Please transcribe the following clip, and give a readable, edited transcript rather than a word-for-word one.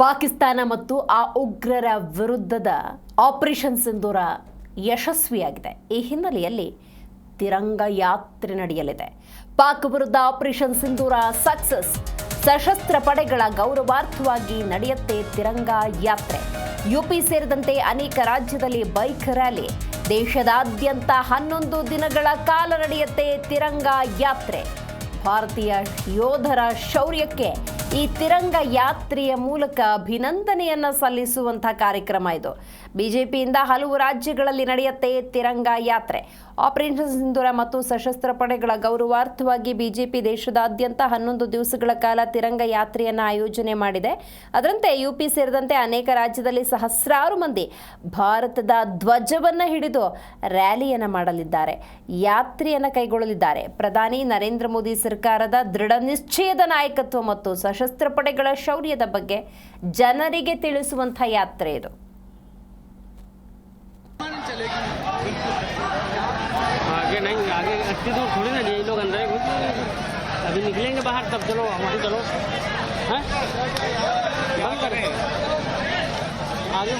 ಪಾಕಿಸ್ತಾನ ಮತ್ತು ಆ ಉಗ್ರರ ವಿರುದ್ಧದ ಆಪರೇಷನ್ ಸಿಂಧೂರ ಯಶಸ್ವಿಯಾಗಿದೆ. ಈ ಹಿನ್ನೆಲೆಯಲ್ಲಿ ತಿರಂಗ ಯಾತ್ರೆ ನಡೆಯಲಿದೆ. ಪಾಕ್ ವಿರುದ್ಧ ಆಪರೇಷನ್ ಸಿಂಧೂರ ಸಕ್ಸಸ್. ಸಶಸ್ತ್ರ ಪಡೆಗಳ ಗೌರವಾರ್ಥವಾಗಿ ನಡೆಯುತ್ತೆ ತಿರಂಗ ಯಾತ್ರೆ. ಯುಪಿ ಸೇರಿದಂತೆ ಅನೇಕ ರಾಜ್ಯದಲ್ಲಿ ಬೈಕ್ ರ್ಯಾಲಿ. ದೇಶದಾದ್ಯಂತ 11 ದಿನಗಳ ಕಾಲ ನಡೆಯುತ್ತೆ ತಿರಂಗ ಯಾತ್ರೆ. ಭಾರತೀಯ ಯೋಧರ ಶೌರ್ಯಕ್ಕೆ ಈ ತಿರಂಗ ಯಾತ್ರೆಯ ಮೂಲಕ ಅಭಿನಂದನೆಯನ್ನ ಸಲ್ಲಿಸುವಂತಹ ಕಾರ್ಯಕ್ರಮ ಇದು. ಬಿಜೆಪಿಯಿಂದ ಹಲವು ರಾಜ್ಯಗಳಲ್ಲಿ ನಡೆಯುತ್ತೆ ತಿರಂಗ ಯಾತ್ರೆ. ಆಪರೇಷನ್ ಸಿಂಧೂರ ಮತ್ತು ಸಶಸ್ತ್ರ ಪಡೆಗಳ ಗೌರವಾರ್ಥವಾಗಿ ಬಿಜೆಪಿ ದೇಶದಾದ್ಯಂತ 11 ದಿವಸಗಳ ಕಾಲ ತಿರಂಗ ಯಾತ್ರೆಯನ್ನು ಆಯೋಜನೆ ಮಾಡಿದೆ. ಅದರಂತೆ ಯುಪಿ ಸೇರಿದಂತೆ ಅನೇಕ ರಾಜ್ಯದಲ್ಲಿ ಸಹಸ್ರಾರು ಮಂದಿ ಭಾರತದ ಧ್ವಜವನ್ನು ಹಿಡಿದು ರ್ಯಾಲಿಯನ್ನು ಮಾಡಲಿದ್ದಾರೆ, ಯಾತ್ರೆಯನ್ನು ಕೈಗೊಳ್ಳಲಿದ್ದಾರೆ. ಪ್ರಧಾನಿ ನರೇಂದ್ರ ಮೋದಿ ಸರ್ಕಾರದ ದೃಢ ನಿಶ್ಚಯದ ನಾಯಕತ್ವ ಮತ್ತು ಸಶಸ್ತ್ರ ಪಡೆಗಳ ಶೌರ್ಯದ ಬಗ್ಗೆ ಜನರಿಗೆ ತಿಳಿಸುವಂತಹ ಯಾತ್ರೆ ಇದು. आगे नहीं, आगे अच्छी दूर थोड़ी ना ये लोग अंदर अभी निकलेंगे बाहर तब चलो हमारी चलो हैं बंद करें आगे